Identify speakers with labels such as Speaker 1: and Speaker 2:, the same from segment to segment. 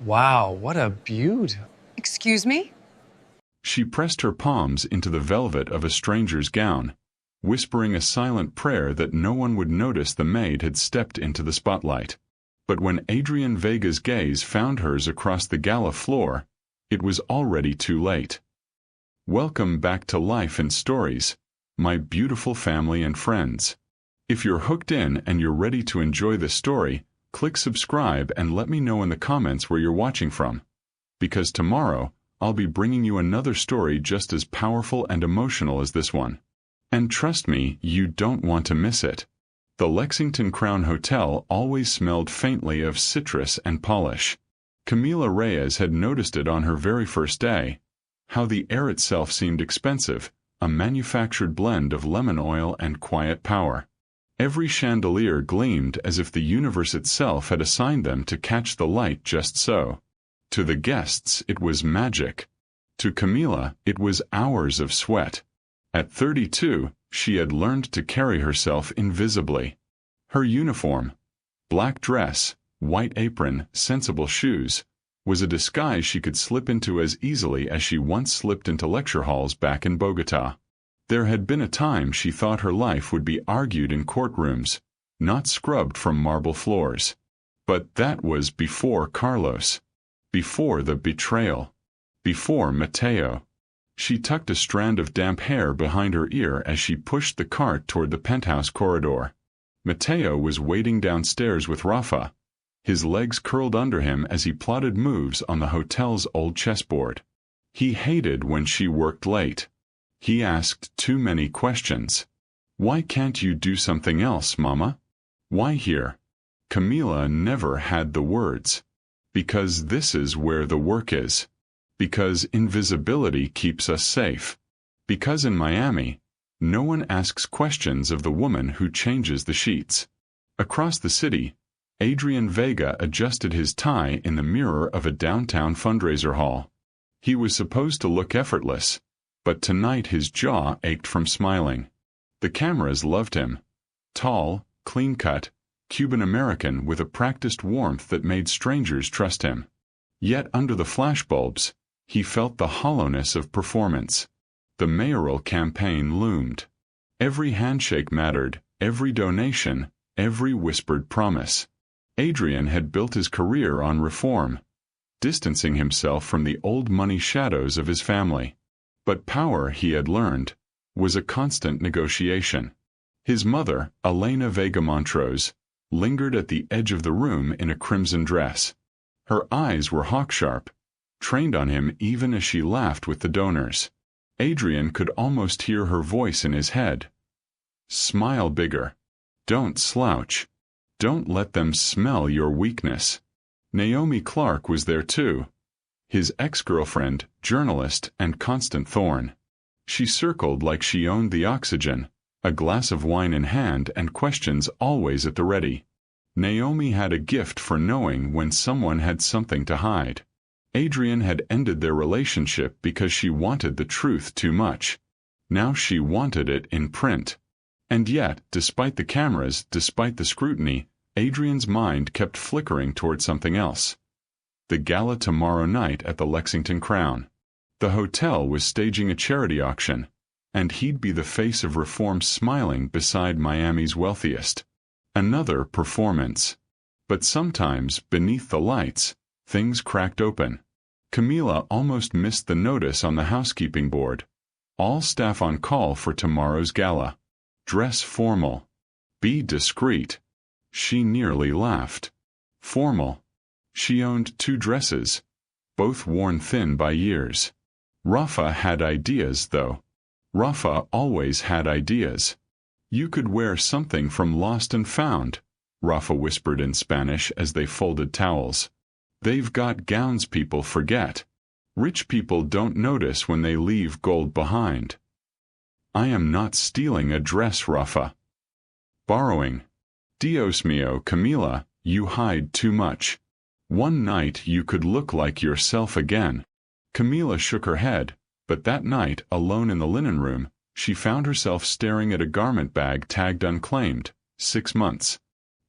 Speaker 1: Wow, what a beaut.
Speaker 2: Excuse me?
Speaker 3: She pressed her palms into the velvet of a stranger's gown, whispering a silent prayer that no one would notice the maid had stepped into the spotlight. But when Adrian Vega's gaze found hers across the gala floor, it was already too late. Welcome back to Life and Stories, my beautiful family and friends. If you're hooked in and you're ready to enjoy the story, click subscribe and let me know in the comments where you're watching from. Because tomorrow, I'll be bringing you another story just as powerful and emotional as this one. And trust me, you don't want to miss it. The Lexington Crown Hotel always smelled faintly of citrus and polish. Camila Reyes had noticed it on her very first day. How the air itself seemed expensive, a manufactured blend of lemon oil and quiet power. Every chandelier gleamed as if the universe itself had assigned them to catch the light just so. To the guests, it was magic. To Camila, it was hours of sweat. At 32, she had learned to carry herself invisibly. Her uniform, black dress, white apron, sensible shoes, was a disguise she could slip into as easily as she once slipped into lecture halls back in Bogota. There had been a time she thought her life would be argued in courtrooms, not scrubbed from marble floors. But that was before Carlos. Before the betrayal. Before Mateo. She tucked a strand of damp hair behind her ear as she pushed the cart toward the penthouse corridor. Mateo was waiting downstairs with Rafa, his legs curled under him as he plotted moves on the hotel's old chessboard. He hated when she worked late. He asked too many questions. Why can't you do something else, Mama? Why here? Camila never had the words. Because this is where the work is. Because invisibility keeps us safe. Because in Miami, no one asks questions of the woman who changes the sheets. Across the city, Adrian Vega adjusted his tie in the mirror of a downtown fundraiser hall. He was supposed to look effortless, but tonight his jaw ached from smiling. The cameras loved him. Tall, clean-cut, Cuban-American with a practiced warmth that made strangers trust him. Yet under the flashbulbs, he felt the hollowness of performance. The mayoral campaign loomed. Every handshake mattered, every donation, every whispered promise. Adrian had built his career on reform, distancing himself from the old money shadows of his family. But power, he had learned, was a constant negotiation. His mother, Elena Vega Montrose, lingered at the edge of the room in a crimson dress. Her eyes were hawk-sharp, trained on him even as she laughed with the donors. Adrian could almost hear her voice in his head. Smile bigger. Don't slouch. Don't let them smell your weakness. Naomi Clark was there too. His ex-girlfriend, journalist, and constant thorn. She circled like she owned the oxygen, a glass of wine in hand and questions always at the ready. Naomi had a gift for knowing when someone had something to hide. Adrian had ended their relationship because she wanted the truth too much. Now she wanted it in print. And yet, despite the cameras, despite the scrutiny, Adrian's mind kept flickering toward something else. The gala tomorrow night at the Lexington Crown. The hotel was staging a charity auction, and he'd be the face of reform smiling beside Miami's wealthiest. Another performance. But sometimes, beneath the lights, things cracked open. Camila almost missed the notice on the housekeeping board. All staff on call for tomorrow's gala. Dress formal. Be discreet. She nearly laughed. Formal. She owned 2 dresses, both worn thin by years. Rafa had ideas, though. Rafa always had ideas. You could wear something from Lost and Found, Rafa whispered in Spanish as they folded towels. They've got gowns people forget. Rich people don't notice when they leave gold behind. I am not stealing a dress, Rafa. Borrowing. Dios mío, Camila, you hide too much. One night you could look like yourself again. Camila shook her head, but that night, alone in the linen room, she found herself staring at a garment bag tagged unclaimed, 6 months.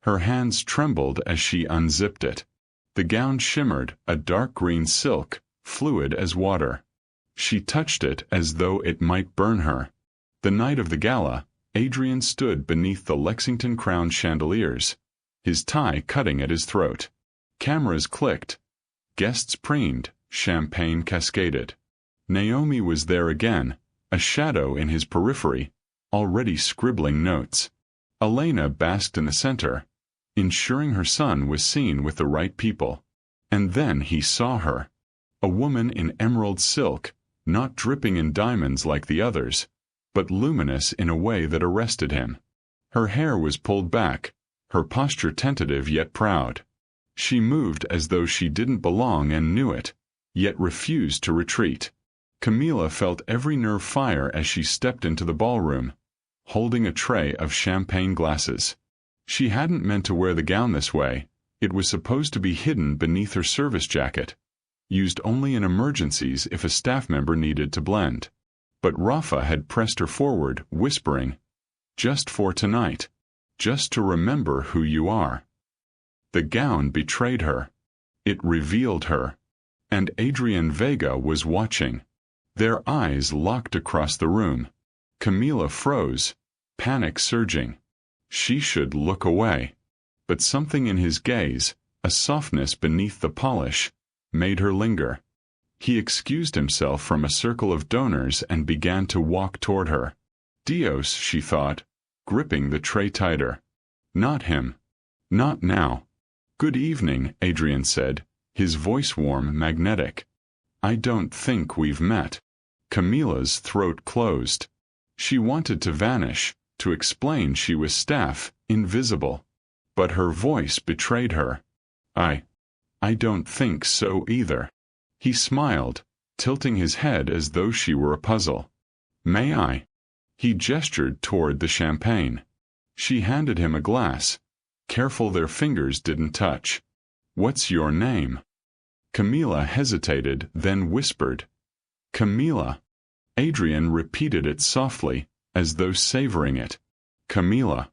Speaker 3: Her hands trembled as she unzipped it. The gown shimmered, a dark green silk, fluid as water. She touched it as though it might burn her. The night of the gala, Adrian stood beneath the Lexington crown chandeliers, his tie cutting at his throat. Cameras clicked. Guests preened, champagne cascaded. Naomi was there again, a shadow in his periphery, already scribbling notes. Elena basked in the center, ensuring her son was seen with the right people. And then he saw her. A woman in emerald silk, not dripping in diamonds like the others, but luminous in a way that arrested him. Her hair was pulled back, her posture tentative yet proud. She moved as though she didn't belong and knew it, yet refused to retreat. Camilla felt every nerve fire as she stepped into the ballroom, holding a tray of champagne glasses. She hadn't meant to wear the gown this way. It was supposed to be hidden beneath her service jacket, used only in emergencies if a staff member needed to blend. But Rafa had pressed her forward, whispering, "Just for tonight. Just to remember who you are." The gown betrayed her. It revealed her. And Adrian Vega was watching. Their eyes locked across the room. Camila froze, panic surging. She should look away. But something in his gaze, a softness beneath the polish, made her linger. He excused himself from a circle of donors and began to walk toward her. Dios, she thought, gripping the tray tighter. Not him. Not now. "Good evening," Adrian said, his voice warm, magnetic. "I don't think we've met." Camilla's throat closed. She wanted to vanish, to explain she was staff, invisible. But her voice betrayed her. I don't think so either." He smiled, tilting his head as though she were a puzzle. "May I?" He gestured toward the champagne. She handed him a glass, careful their fingers didn't touch. "What's your name?" Camilla hesitated, then whispered, "Camilla." Adrian repeated it softly, as though savoring it. "Camilla."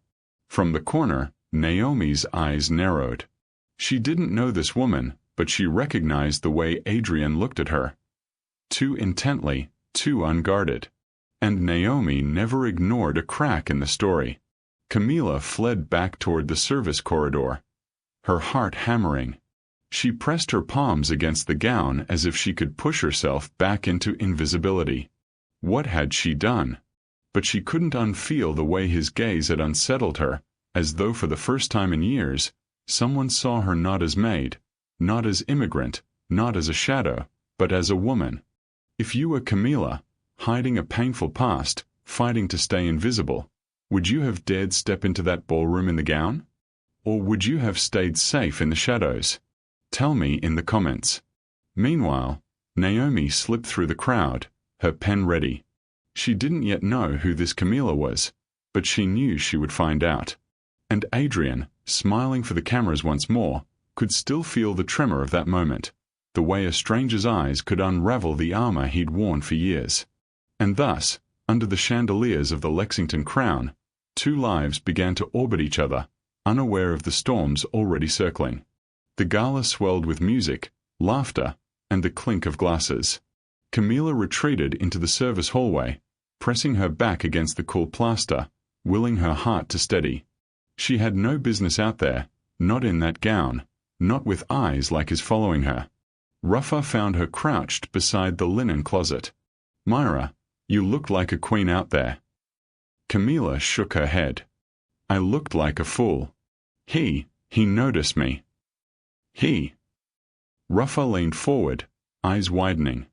Speaker 3: From the corner, Naomi's eyes narrowed. She didn't know this woman, but she recognized the way Adrian looked at her. Too intently, too unguarded. And Naomi never ignored a crack in the story. Camilla fled back toward the service corridor, her heart hammering. She pressed her palms against the gown as if she could push herself back into invisibility. What had she done? But she couldn't unfeel the way his gaze had unsettled her, as though for the first time in years, someone saw her not as Maid, not as immigrant, not as a shadow, but as a woman. If you were Camilla, hiding a painful past, fighting to stay invisible, would you have dared step into that ballroom in the gown? Or would you have stayed safe in the shadows? Tell me in the comments. Meanwhile, Naomi slipped through the crowd, her pen ready. She didn't yet know who this Camilla was, but she knew she would find out. And Adrian, smiling for the cameras once more, could still feel the tremor of that moment, the way a stranger's eyes could unravel the armor he'd worn for years. And thus, under the chandeliers of the Lexington crown, two lives began to orbit each other, unaware of the storms already circling. The gala swelled with music, laughter, and the clink of glasses. Camilla retreated into the service hallway, pressing her back against the cool plaster, willing her heart to steady. She had no business out there, not in that gown, not with eyes like his following her. Rafa found her crouched beside the linen closet. "Myra, you looked like a queen out there." Camilla shook her head. "I looked like a fool. He noticed me." He. Rafa leaned forward, eyes widening.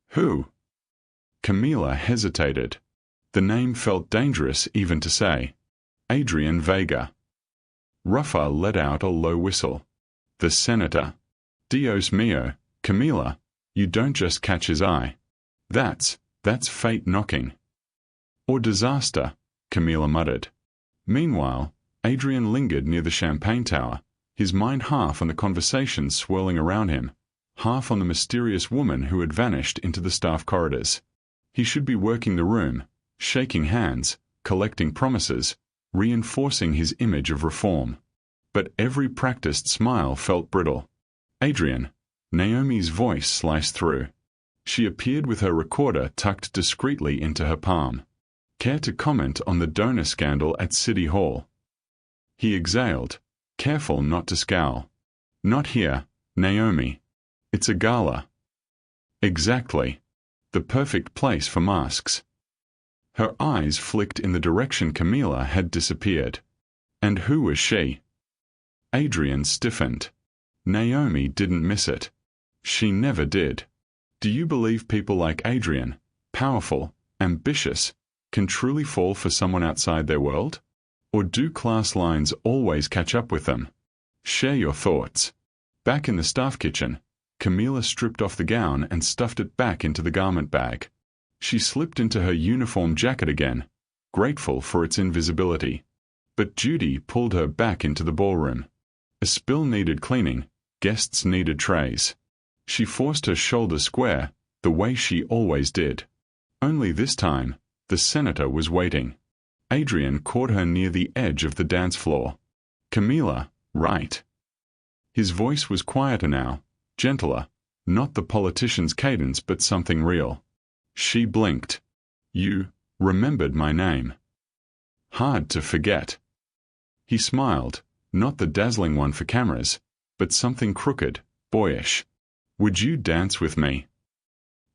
Speaker 3: "Who?" Camilla hesitated. The name felt dangerous even to say. "Adrian Vega." Rafa let out a low whistle. "The senator." "Dios mio, Camilla, you don't just catch his eye. That's fate knocking." "Or disaster," Camilla muttered. Meanwhile, Adrian lingered near the champagne tower, his mind half on the conversation swirling around him, half on the mysterious woman who had vanished into the staff corridors. He should be working the room, shaking hands, collecting promises, reinforcing his image of reform. But every practiced smile felt brittle. Adrian. Naomi's voice sliced through. She appeared with her recorder tucked discreetly into her palm. Care to comment on the donor scandal at City Hall? He exhaled, careful not to scowl. Not here, Naomi. It's a gala. Exactly. The perfect place for masks. Her eyes flicked in the direction Camila had disappeared. And who was she? Adrian stiffened. Naomi didn't miss it. She never did. Do you believe people like Adrian, powerful, ambitious, can truly fall for someone outside their world? Or do class lines always catch up with them? Share your thoughts. Back in the staff kitchen, Camila stripped off the gown and stuffed it back into the garment bag. She slipped into her uniform jacket again, grateful for its invisibility. But duty pulled her back into the ballroom. A spill needed cleaning, guests needed trays. She forced her shoulders square, the way she always did. Only this time, the senator was waiting. Adrian caught her near the edge of the dance floor. Camila, right. His voice was quieter now, gentler, not the politician's cadence but something real. She blinked. You remembered my name. Hard to forget. He smiled, not the dazzling one for cameras, but something crooked, boyish. Would you dance with me?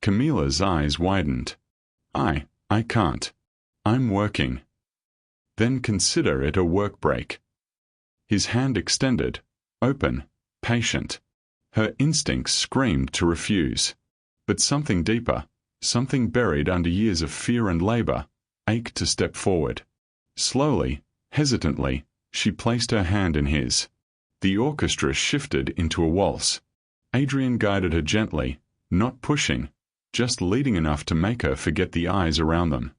Speaker 3: Camila's eyes widened. I can't. I'm working. Then consider it a work break. His hand extended, open, patient. Her instincts screamed to refuse. But something deeper, something buried under years of fear and labor, ached to step forward. Slowly, hesitantly, she placed her hand in his. The orchestra shifted into a waltz. Adrian guided her gently, not pushing, just leading enough to make her forget the eyes around them.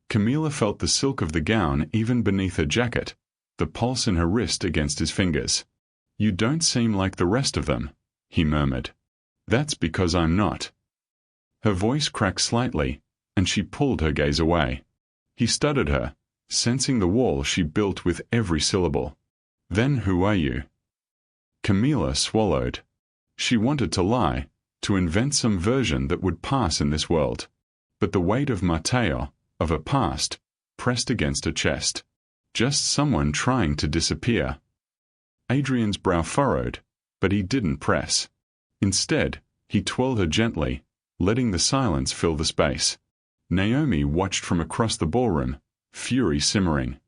Speaker 3: Camila felt the silk of the gown even beneath her jacket, the pulse in her wrist against his fingers. You don't seem like the rest of them, he murmured. That's because I'm not. Her voice cracked slightly, and she pulled her gaze away. He studied her, sensing the wall she built with every syllable. Then who are you? Camila swallowed. She wanted to lie, to invent some version that would pass in this world. But the weight of Mateo, of her past, pressed against her chest. Just someone trying to disappear. Adrian's brow furrowed, but he didn't press. Instead, he twirled her gently, letting the silence fill the space. Naomi watched from across the ballroom, fury simmering.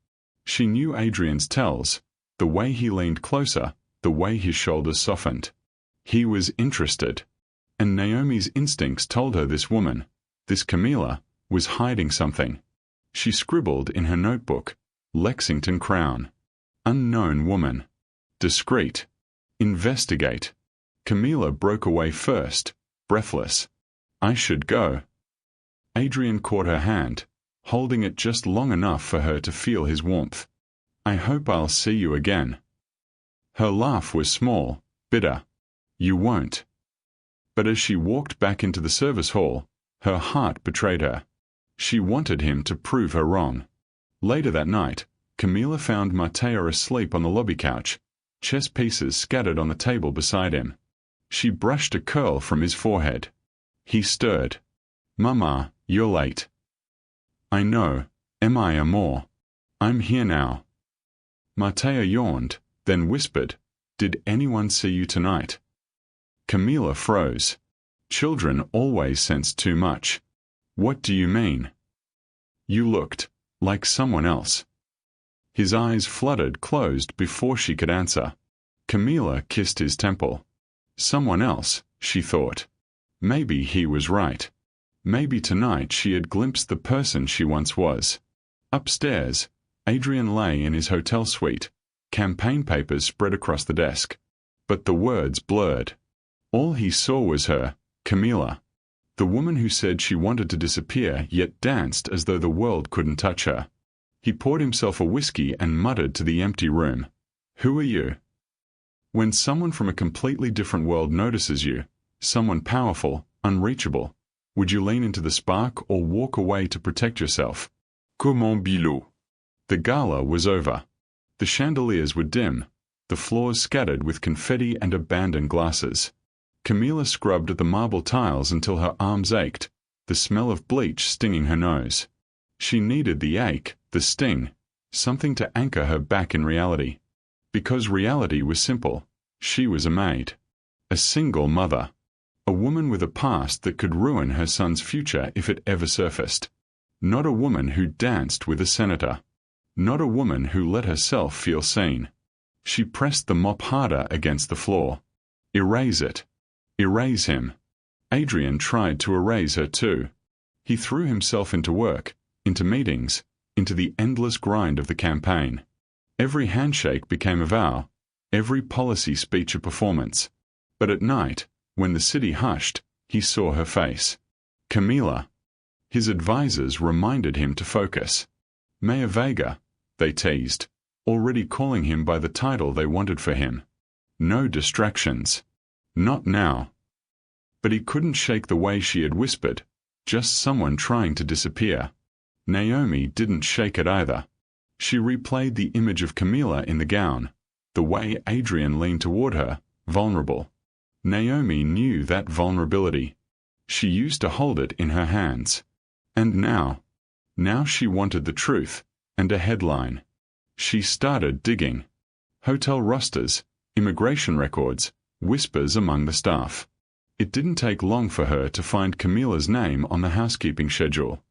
Speaker 3: She knew Adrian's tells, the way he leaned closer, the way his shoulders softened. He was interested. And Naomi's instincts told her this woman, this Camila, was hiding something. She scribbled in her notebook, Lexington Crown. Unknown woman. Discreet. Investigate. Camila broke away first, breathless. I should go. Adrian caught her hand, holding it just long enough for her to feel his warmth. I hope I'll see you again. Her laugh was small, bitter. You won't. But as she walked back into the service hall, her heart betrayed her. She wanted him to prove her wrong. Later that night, Camila found Mateo asleep on the lobby couch, chess pieces scattered on the table beside him. She brushed a curl from his forehead. He stirred. Mama, you're late. I know, am I, amor? I'm here now. Mateo yawned, then whispered, Did anyone see you tonight? Camila froze. Children always sense too much. What do you mean? You looked like someone else. His eyes fluttered closed before she could answer. Camila kissed his temple. Someone else, she thought. Maybe he was right. Maybe tonight she had glimpsed the person she once was. Upstairs, Adrian lay in his hotel suite, campaign papers spread across the desk. But the words blurred. All he saw was her, Camila. The woman who said she wanted to disappear yet danced as though the world couldn't touch her. He poured himself a whiskey and muttered to the empty room. Who are you? When someone from a completely different world notices you, someone powerful, unreachable, would you lean into the spark or walk away to protect yourself? Comment bilou? The gala was over. The chandeliers were dim, the floors scattered with confetti and abandoned glasses. Camilla scrubbed at the marble tiles until her arms ached, the smell of bleach stinging her nose. She needed the ache, the sting, something to anchor her back in reality. Because reality was simple. She was a maid. A single mother. A woman with a past that could ruin her son's future if it ever surfaced. Not a woman who danced with a senator. Not a woman who let herself feel seen. She pressed the mop harder against the floor. Erase it. Erase him. Adrian tried to erase her too. He threw himself into work, into meetings, into the endless grind of the campaign. Every handshake became a vow, every policy speech a performance. But at night, when the city hushed, he saw her face. Camilla. His advisors reminded him to focus. Mayor Vega, they teased, already calling him by the title they wanted for him. No distractions. Not now. But he couldn't shake the way she had whispered, just someone trying to disappear. Naomi didn't shake it either. She replayed the image of Camilla in the gown, the way Adrian leaned toward her, vulnerable. Naomi knew that vulnerability. She used to hold it in her hands. And now she wanted the truth, and a headline. She started digging. Hotel rosters, immigration records, whispers among the staff. It didn't take long for her to find Camilla's name on the housekeeping schedule.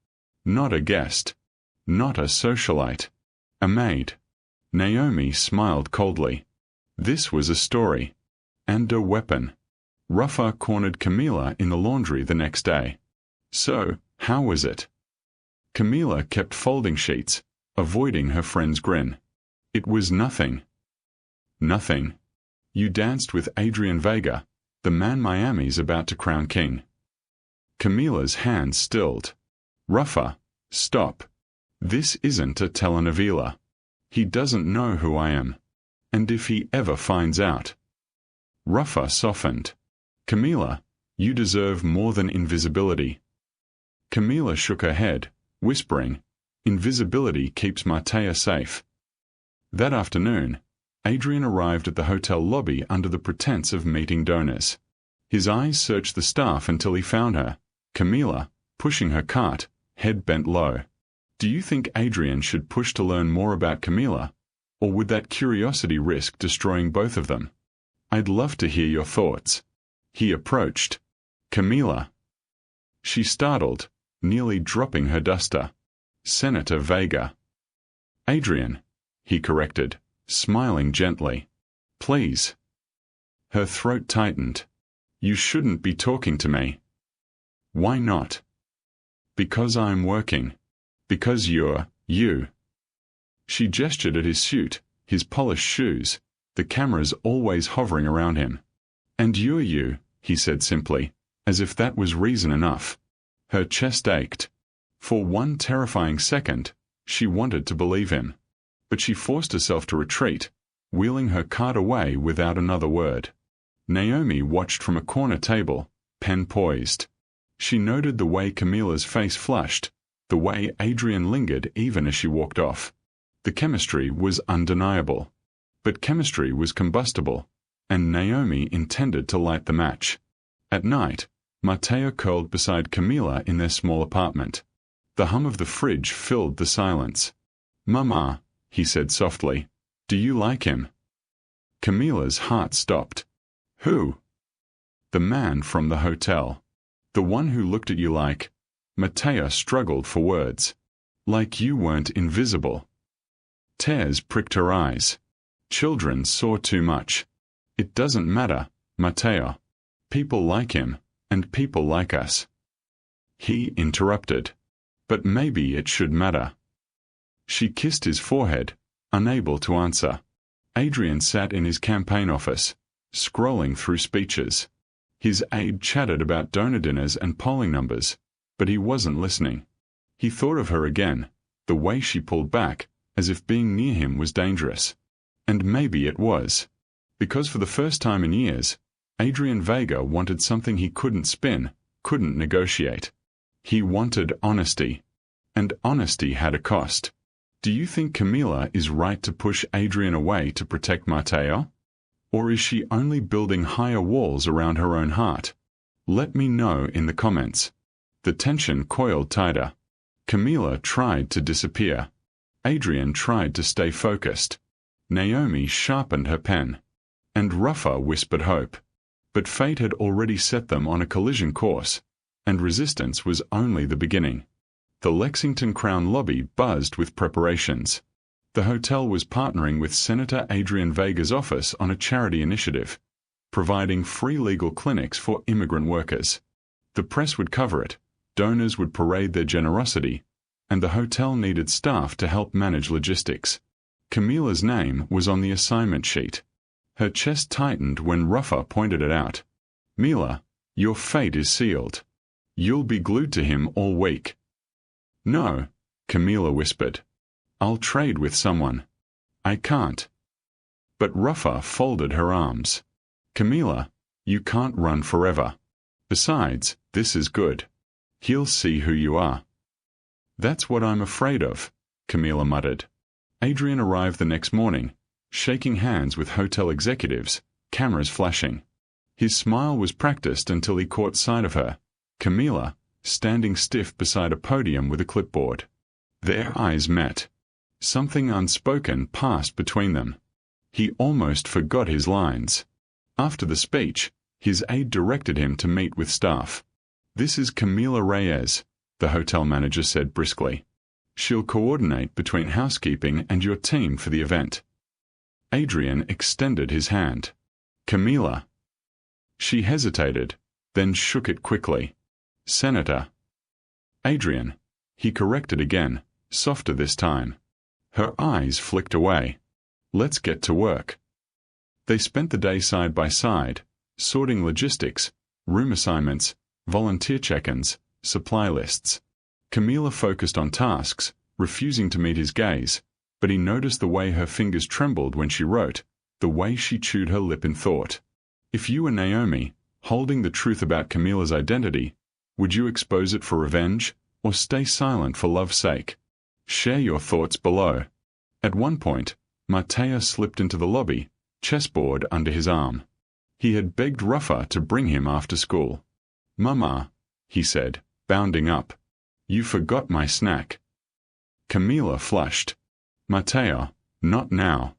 Speaker 3: Not a guest. Not a socialite. A maid. Naomi smiled coldly. This was a story. And a weapon. Ruffa cornered Camilla in the laundry the next day. So, how was it? Camilla kept folding sheets, avoiding her friend's grin. It was nothing. Nothing. You danced with Adrian Vega, the man Miami's about to crown king. Camilla's hands stilled. Ruffa, stop. This isn't a telenovela. He doesn't know who I am. And if he ever finds out. Ruffa softened. Camilla, you deserve more than invisibility. Camilla shook her head, whispering, invisibility keeps Matea safe. That afternoon, Adrian arrived at the hotel lobby under the pretense of meeting donors. His eyes searched the staff until he found her, Camilla, pushing her cart, head bent low. Do you think Adrian should push to learn more about Camilla, or would that curiosity risk destroying both of them? I'd love to hear your thoughts. He approached. Camilla. She startled, nearly dropping her duster. Senator Vega. Adrian, he corrected, smiling gently. Please. Her throat tightened. You shouldn't be talking to me. Why not? Because I'm working. Because you're you. She gestured at his suit, his polished shoes, the cameras always hovering around him. And you're you, he said simply, as if that was reason enough. Her chest ached. For one terrifying second, she wanted to believe him. But she forced herself to retreat, wheeling her cart away without another word. Naomi watched from a corner table, pen poised. She noted the way Camilla's face flushed, the way Adrian lingered even as she walked off. The chemistry was undeniable. But chemistry was combustible, and Naomi intended to light the match. At night, Matteo curled beside Camilla in their small apartment. The hum of the fridge filled the silence. Mama, he said softly, do you like him? Camilla's heart stopped. Who? The man from the hotel. The one who looked at you like... Matteo struggled for words. Like you weren't invisible. Tez pricked her eyes. Children saw too much. It doesn't matter, Matteo. People like him, and people like us. He interrupted. But maybe it should matter. She kissed his forehead, unable to answer. Adrian sat in his campaign office, scrolling through speeches. His aide chatted about donor dinners and polling numbers, but he wasn't listening. He thought of her again, the way she pulled back, as if being near him was dangerous. And maybe it was. Because for the first time in years, Adrian Vega wanted something he couldn't spin, couldn't negotiate. He wanted honesty. And honesty had a cost. Do you think Camila is right to push Adrian away to protect Matteo? Or is she only building higher walls around her own heart? Let me know in the comments. The tension coiled tighter. Camila tried to disappear. Adrian tried to stay focused. Naomi sharpened her pen. And Ruffa whispered hope. But fate had already set them on a collision course, and resistance was only the beginning. The Lexington Crown lobby buzzed with preparations. The hotel was partnering with Senator Adrian Vega's office on a charity initiative, providing free legal clinics for immigrant workers. The press would cover it, donors would parade their generosity, and the hotel needed staff to help manage logistics. Camila's name was on the assignment sheet. Her chest tightened when Ruffa pointed it out. Mila, your fate is sealed. You'll be glued to him all week. No, Camila whispered. I'll trade with someone. I can't. But Ruffa folded her arms. Camila, you can't run forever. Besides, this is good. He'll see who you are. That's what I'm afraid of, Camila muttered. Adrian arrived the next morning, shaking hands with hotel executives, cameras flashing. His smile was practiced until he caught sight of her, Camila, standing stiff beside a podium with a clipboard. Their eyes met. Something unspoken passed between them. He almost forgot his lines. After the speech, his aide directed him to meet with staff. This is Camila Reyes, the hotel manager said briskly. She'll coordinate between housekeeping and your team for the event. Adrian extended his hand. Camila. She hesitated, then shook it quickly. Senator. Adrian. He corrected again, softer this time. Her eyes flicked away. Let's get to work. They spent the day side by side, sorting logistics, room assignments, volunteer check-ins, supply lists. Camila focused on tasks, refusing to meet his gaze, but he noticed the way her fingers trembled when she wrote, the way she chewed her lip in thought. If you were Naomi, holding the truth about Camila's identity, would you expose it for revenge, or stay silent for love's sake? Share your thoughts below. At one point, Matteo slipped into the lobby, chessboard under his arm. He had begged Ruffa to bring him after school. Mama, he said, bounding up. You forgot my snack. Camila flushed. Matteo, not now.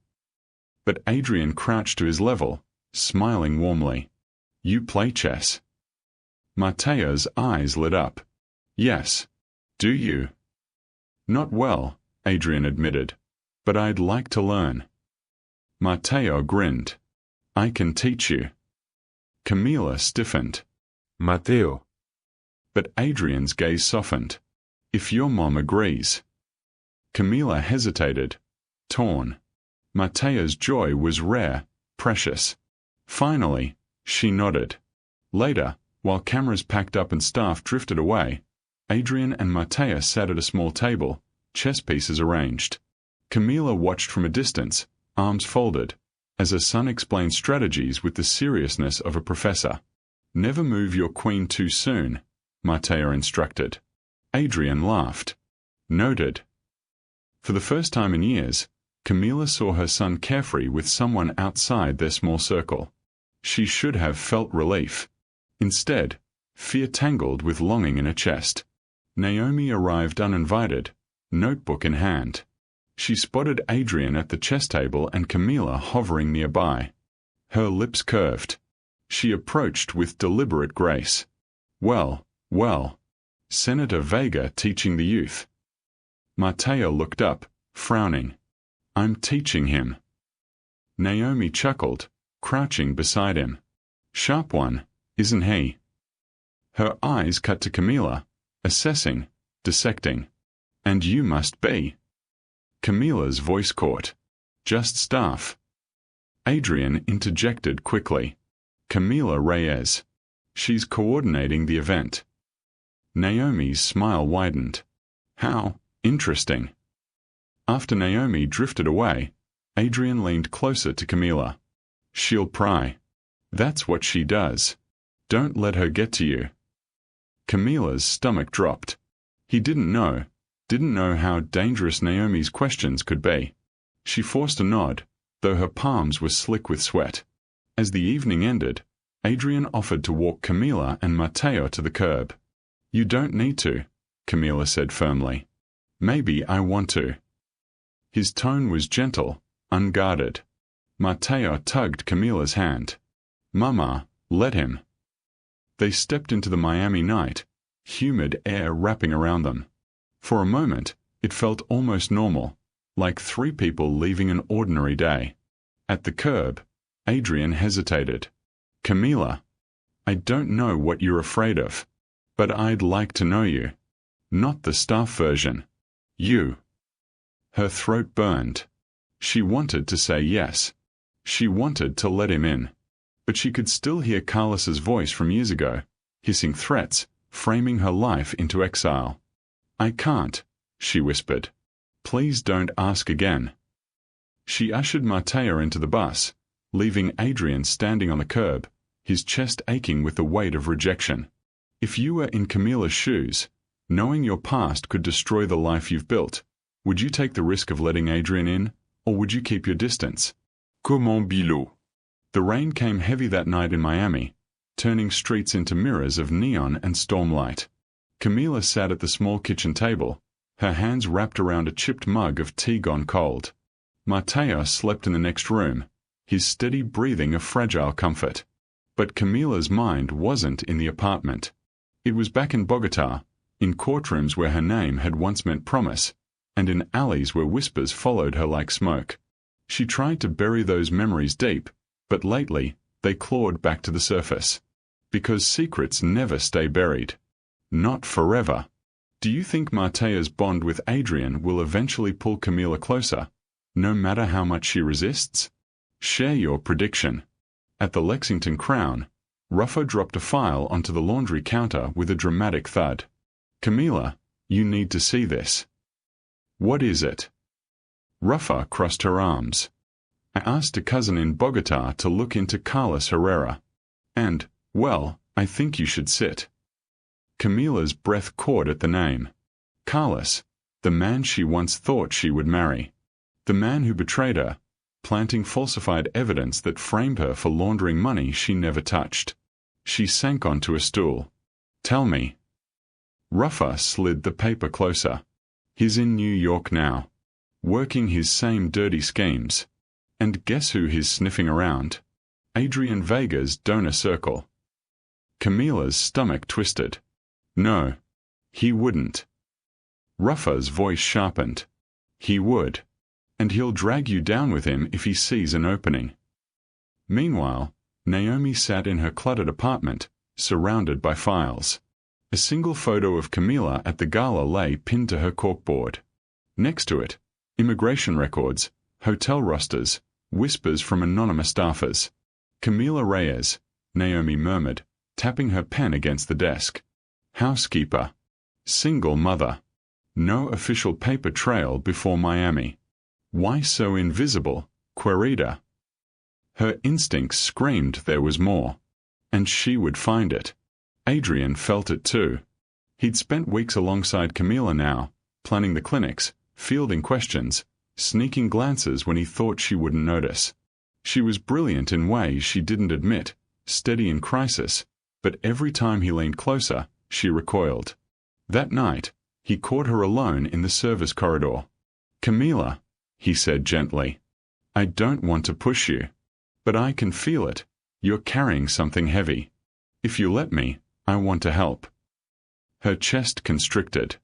Speaker 3: But Adrian crouched to his level, smiling warmly. You play chess. Matteo's eyes lit up. Yes. Do you? Not well, Adrian admitted, but I'd like to learn. Matteo grinned. I can teach you. Camila stiffened.
Speaker 2: Matteo.
Speaker 3: But Adrian's gaze softened. If your mom agrees. Camila hesitated, torn. Matteo's joy was rare, precious. Finally, she nodded. Later, while cameras packed up and staff drifted away, Adrian and Matteo sat at a small table, chess pieces arranged. Camila watched from a distance, arms folded, as her son explained strategies with the seriousness of a professor. Never move your queen too soon, Matteo instructed. Adrian laughed. Noted. For the first time in years, Camila saw her son carefree with someone outside their small circle. She should have felt relief. Instead, fear tangled with longing in her chest. Naomi arrived uninvited, notebook in hand. She spotted Adrian at the chess table and Camila hovering nearby. Her lips curved. She approached with deliberate grace. Well, Senator Vega teaching the youth. Matteo looked up, frowning. I'm teaching him. Naomi chuckled, crouching beside him. Sharp one, isn't he? Her eyes cut to Camila, assessing, dissecting. And you must be. Camila's voice caught. Just staff. Adrian interjected quickly. Camila Reyes. She's coordinating the event. Naomi's smile widened. How interesting. After Naomi drifted away, Adrian leaned closer to Camila. She'll pry. That's what she does. Don't let her get to you. Camila's stomach dropped. He didn't know, didn't know how dangerous Naomi's questions could be. She forced a nod, though her palms were slick with sweat. As the evening ended, Adrian offered to walk Camila and Matteo to the curb. "You don't need to," Camila said firmly. "Maybe I want to." His tone was gentle, unguarded. Matteo tugged Camila's hand. "Mama, let him." They stepped into the Miami night, humid air wrapping around them. For a moment, it felt almost normal, like three people leaving an ordinary day. At the curb, Adrian hesitated. "Camila, I don't know what you're afraid of, but I'd like to know you. Not the staff version. You." Her throat burned. She wanted to say yes. She wanted to let him in. But she could still hear Carlos's voice from years ago, hissing threats, framing her life into exile. "I can't," she whispered. "Please don't ask again." She ushered Matteo into the bus, leaving Adrian standing on the curb, his chest aching with the weight of rejection. If you were in Camila's shoes, knowing your past could destroy the life you've built, would you take the risk of letting Adrian in, or would you keep your distance? Comment bilot? The rain came heavy that night in Miami, turning streets into mirrors of neon and stormlight. Camila sat at the small kitchen table, her hands wrapped around a chipped mug of tea gone cold. Matteo slept in the next room, his steady breathing a fragile comfort. But Camila's mind wasn't in the apartment. It was back in Bogota, in courtrooms where her name had once meant promise, and in alleys where whispers followed her like smoke. She tried to bury those memories deep, but lately, they clawed back to the surface. Because secrets never stay buried. Not forever. Do you think Mateo's bond with Adrian will eventually pull Camila closer, no matter how much she resists? Share your prediction. At the Lexington Crown, Ruffo dropped a file onto the laundry counter with a dramatic thud. "Camila, you need to see this." "What is it?" Ruffo crossed her arms. "I asked a cousin in Bogota to look into Carlos Herrera. And, well, I think you should sit." Camila's breath caught at the name. Carlos, the man she once thought she would marry. The man who betrayed her, planting falsified evidence that framed her for laundering money she never touched. She sank onto a stool. "Tell me." Ruffo slid the paper closer. "He's in New York now, working his same dirty schemes. And guess who he's sniffing around? Adrian Vega's donor circle." Camila's stomach twisted. "No, he wouldn't." Ruffo's voice sharpened. "He would. And he'll drag you down with him if he sees an opening." Meanwhile, Naomi sat in her cluttered apartment, surrounded by files. A single photo of Camila at the gala lay pinned to her corkboard. Next to it, immigration records, hotel rosters, whispers from anonymous staffers. "Camila Reyes," Naomi murmured, tapping her pen against the desk. "Housekeeper. Single mother. No official paper trail before Miami. Why so invisible, querida?" Her instincts screamed there was more. And she would find it. Adrian felt it too. He'd spent weeks alongside Camila now, planning the clinics, fielding questions, sneaking glances when he thought she wouldn't notice. She was brilliant in ways she didn't admit, steady in crisis, but every time he leaned closer, she recoiled. That night, he caught her alone in the service corridor. "Camila," he said gently, "I don't want to push you, but I can feel it. You're carrying something heavy. If you let me, I want to help." Her chest constricted.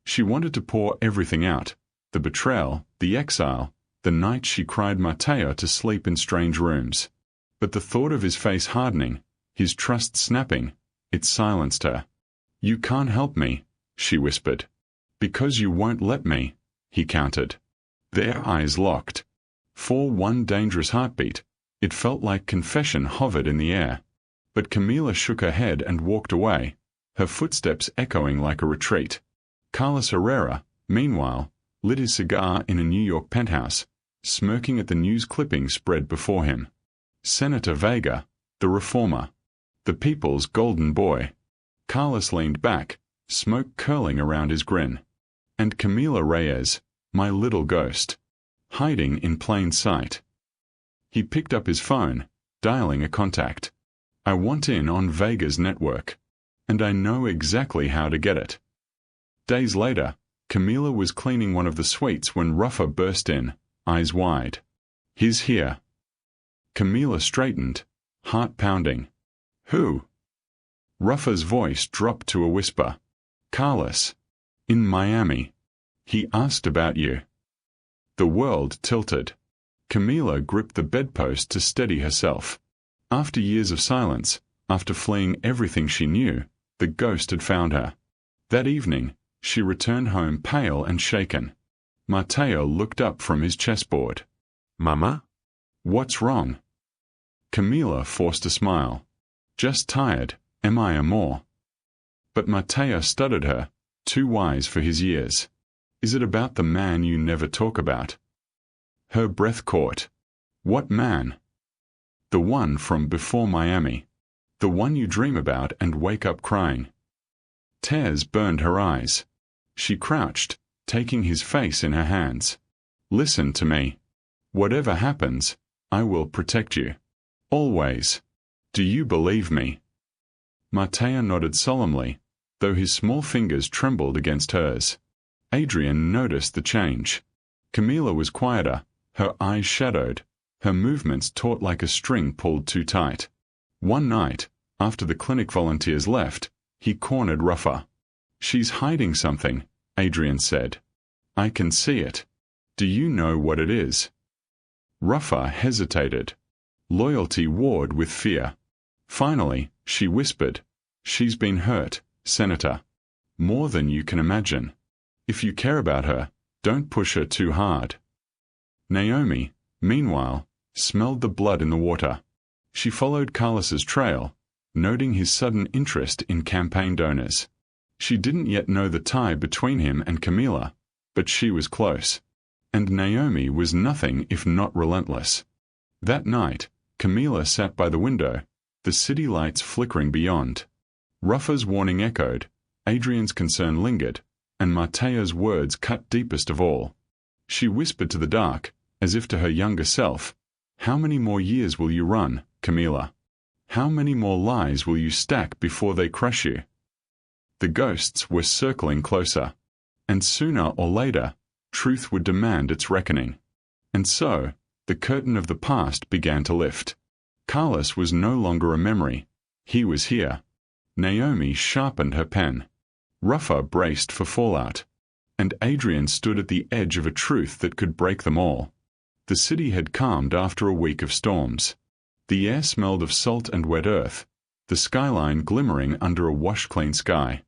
Speaker 3: She wanted to pour everything out, the betrayal, the exile, the night she cried Matteo to sleep in strange rooms. But the thought of his face hardening, his trust snapping, it silenced her. "You can't help me," she whispered. "Because you won't let me," he countered. Their eyes locked. For one dangerous heartbeat, it felt like confession hovered in the air. But Camila shook her head and walked away, her footsteps echoing like a retreat. Carlos Herrera, meanwhile, lit his cigar in a New York penthouse, smirking at the news clippings spread before him. Senator Vega, the reformer, the people's golden boy. Carlos leaned back, smoke curling around his grin. And Camila Reyes, my little ghost, hiding in plain sight. He picked up his phone, dialing a contact. I want in on Vega's network, and I know exactly how to get it. Days later, Camila was cleaning one of the suites when Ruffa burst in, eyes wide. He's here. Camila straightened, heart pounding. Who? Ruffa's voice dropped to a whisper. Carlos. In Miami. He asked about you. The world tilted. Camila gripped the bedpost to steady herself. After years of silence, after fleeing everything she knew, the ghost had found her. That evening, she returned home pale and shaken. Mateo looked up from his chessboard. Mama? What's wrong? Camila forced a smile. Just tired, mi amor. But Mateo stuttered her, too wise for his years. Is it about the man you never talk about? Her breath caught. What man? The one from before Miami. The one you dream about and wake up crying. Tears burned her eyes. She crouched, taking his face in her hands. Listen to me. Whatever happens, I will protect you. Always. Do you believe me? Mateo nodded solemnly, though his small fingers trembled against hers. Adrian noticed the change. Camila was quieter, her eyes shadowed, her movements taut like a string pulled too tight. One night, after the clinic volunteers left, he cornered Ruffa. She's hiding something, Adrian said. I can see it. Do you know what it is? Ruffa hesitated. Loyalty warred with fear. Finally, she whispered, She's been hurt, Senator. More than you can imagine. If you care about her, don't push her too hard. Naomi, meanwhile, smelled the blood in the water. She followed Carlos's trail, noting his sudden interest in campaign donors. She didn't yet know the tie between him and Camila, but she was close. And Naomi was nothing if not relentless. That night, Camila sat by the window, the city lights flickering beyond. Ruffa's warning echoed, Adrian's concern lingered, and Mateo's words cut deepest of all. She whispered to the dark, as if to her younger self, How many more years will you run, Camila? How many more lies will you stack before they crush you? The ghosts were circling closer, and sooner or later, truth would demand its reckoning. And so, the curtain of the past began to lift. Carlos was no longer a memory. He was here. Naomi sharpened her pen. Ruffa braced for fallout. And Adrian stood at the edge of a truth that could break them all. The city had calmed after a week of storms. The air smelled of salt and wet earth, the skyline glimmering under a wash-clean sky.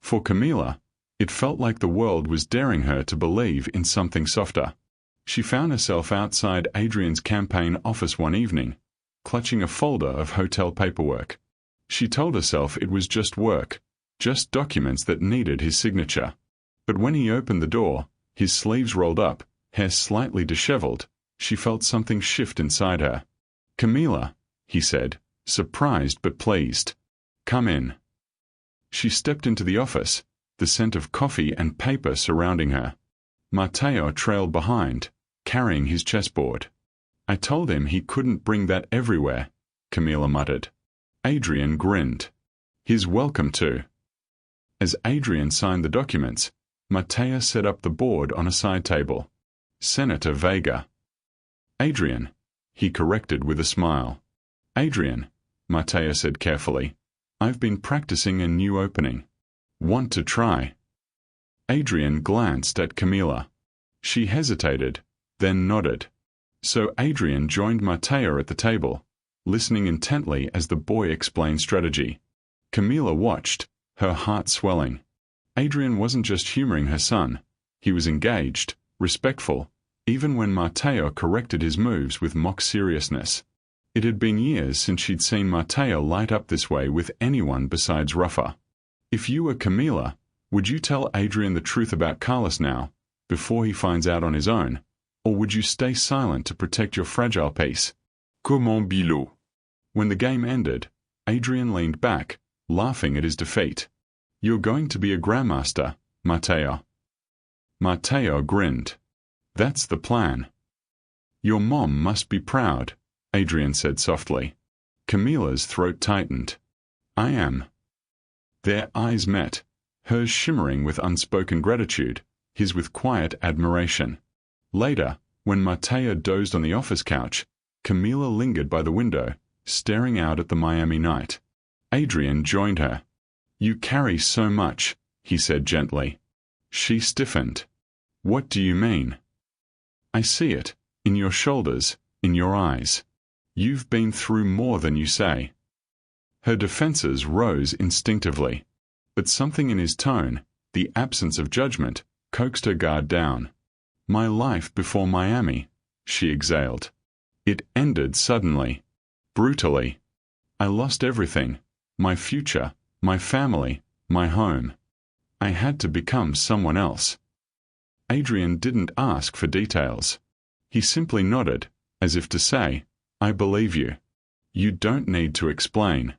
Speaker 3: For Camila, it felt like the world was daring her to believe in something softer. She found herself outside Adrian's campaign office one evening, clutching a folder of hotel paperwork. She told herself it was just work, just documents that needed his signature. But when he opened the door, his sleeves rolled up, hair slightly disheveled, she felt something shift inside her. Camila, he said, surprised but pleased. Come in. She stepped into the office, the scent of coffee and paper surrounding her. Mateo trailed behind, carrying his chessboard. I told him he couldn't bring that everywhere, Camila muttered. Adrian grinned. He's welcome to. As Adrian signed the documents, Mateo set up the board on a side table. Senator Vega. Adrian, he corrected with a smile. Adrian, Mateo said carefully, I've been practicing a new opening. Want to try? Adrian glanced at Camila. She hesitated, then nodded. So Adrian joined Mateo at the table, listening intently as the boy explained strategy. Camila watched, her heart swelling. Adrian wasn't just humoring her son. He was engaged, respectful, even when Mateo corrected his moves with mock seriousness. It had been years since she'd seen Mateo light up this way with anyone besides Ruffa. If you were Camila, would you tell Adrian the truth about Carlos now, before he finds out on his own, or would you stay silent to protect your fragile peace? Comment bilot? When the game ended, Adrian leaned back, laughing at his defeat. You're going to be a grandmaster, Mateo. Matteo grinned. That's the plan. Your mom must be proud, Adrian said softly. Camilla's throat tightened. I am. Their eyes met, hers shimmering with unspoken gratitude, his with quiet admiration. Later, when Matteo dozed on the office couch, Camilla lingered by the window, staring out at the Miami night. Adrian joined her. You carry so much, he said gently. She stiffened. What do you mean? I see it, in your shoulders, in your eyes. You've been through more than you say. Her defenses rose instinctively, but something in his tone, the absence of judgment, coaxed her guard down. My life before Miami, she exhaled. It ended suddenly, brutally. I lost everything, my future, my family, my home. I had to become someone else. Adrian didn't ask for details. He simply nodded, as if to say, I believe you. You don't need to explain.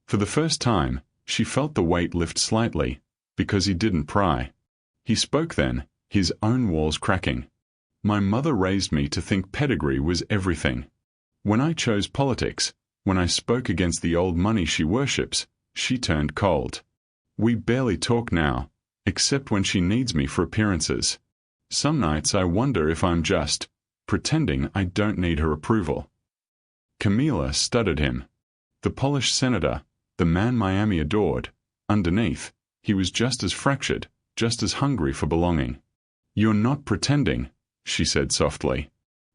Speaker 3: For the first time, she felt the weight lift slightly, because he didn't pry. He spoke then, his own walls cracking. My mother raised me to think pedigree was everything. When I chose politics, when I spoke against the old money she worships, she turned cold. We barely talk now, except when she needs me for appearances. Some nights I wonder if I'm just pretending I don't need her approval. Camilla studied him. The polished senator, the man Miami adored, underneath, he was just as fractured, just as hungry for belonging. You're not pretending, she said softly.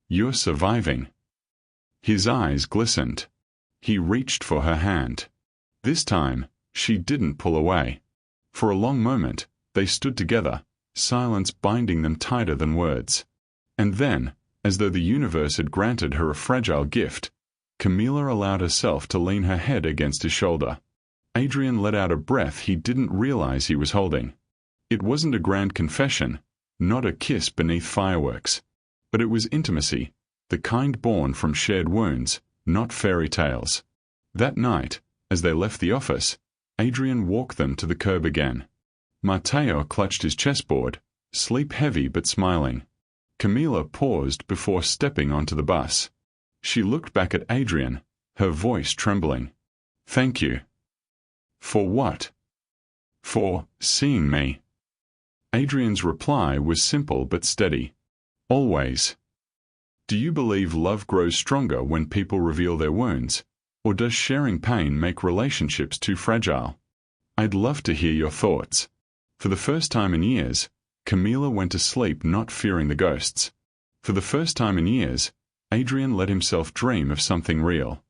Speaker 3: You're surviving. His eyes glistened. He reached for her hand. This time, she didn't pull away. For a long moment, they stood together, silence binding them tighter than words. And then, as though the universe had granted her a fragile gift, Camilla allowed herself to lean her head against his shoulder. Adrian let out a breath he didn't realize he was holding. It wasn't a grand confession, not a kiss beneath fireworks. But it was intimacy, the kind born from shared wounds, not fairy tales. That night, as they left the office, Adrian walked them to the curb again. Matteo clutched his chessboard, sleep-heavy but smiling. Camilla paused before stepping onto the bus. She looked back at Adrian, her voice trembling. Thank you. For what? For seeing me. Adrian's reply was simple but steady. Always. Do you believe love grows stronger when people reveal their wounds, or does sharing pain make relationships too fragile? I'd love to hear your thoughts. For the first time in years, Camilla went to sleep not fearing the ghosts. For the first time in years, Adrian let himself dream of something real.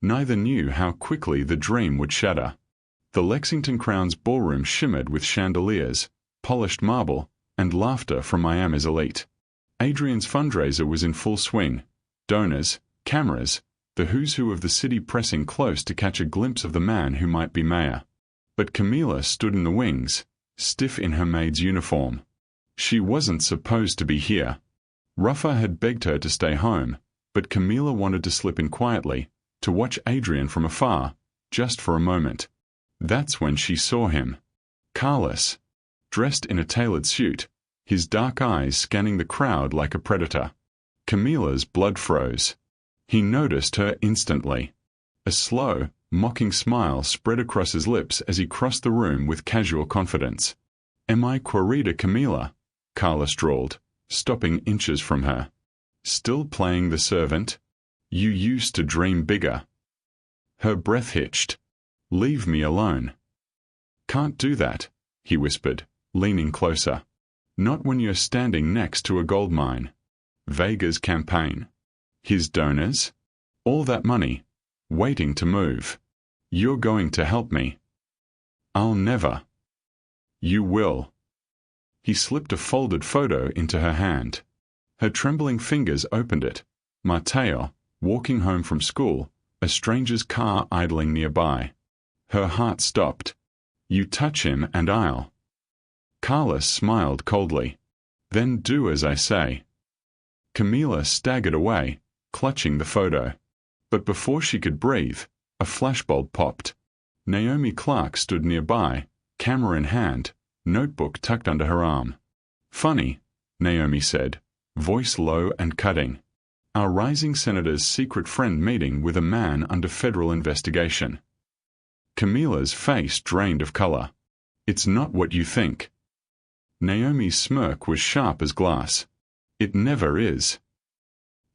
Speaker 3: Neither knew how quickly the dream would shatter. The Lexington Crown's ballroom shimmered with chandeliers, polished marble, and laughter from Miami's elite. Adrian's fundraiser was in full swing. Donors, cameras, the who's who of the city pressing close to catch a glimpse of the man who might be mayor. But Camilla stood in the wings, stiff in her maid's uniform. She wasn't supposed to be here. Ruffa had begged her to stay home, but Camilla wanted to slip in quietly, to watch Adrian from afar, just for a moment. That's when she saw him. Carless, dressed in a tailored suit, his dark eyes scanning the crowd like a predator. Camilla's blood froze. He noticed her instantly. A slow, mocking smile spread across his lips as he crossed the room with casual confidence. Am I Querida Camilla? Carlos drawled, stopping inches from her. Still playing the servant? You used to dream bigger. Her breath hitched. Leave me alone. Can't do that, he whispered, leaning closer. Not when you're standing next to a gold mine. Vega's campaign. His donors? All that money. Waiting to move. You're going to help me. I'll never. You will. He slipped a folded photo into her hand. Her trembling fingers opened it. Matteo, walking home from school, a stranger's car idling nearby. Her heart stopped. You touch him and I'll. Carlos smiled coldly. Then do as I say. Camilla staggered away, clutching the photo. But before she could breathe, a flashbulb popped. Naomi Clark stood nearby, camera in hand, notebook tucked under her arm. Funny, Naomi said, voice low and cutting. Our rising senator's secret friend meeting with a man under federal investigation. Camila's face drained of color. It's not what you think. Naomi's smirk was sharp as glass. It never is.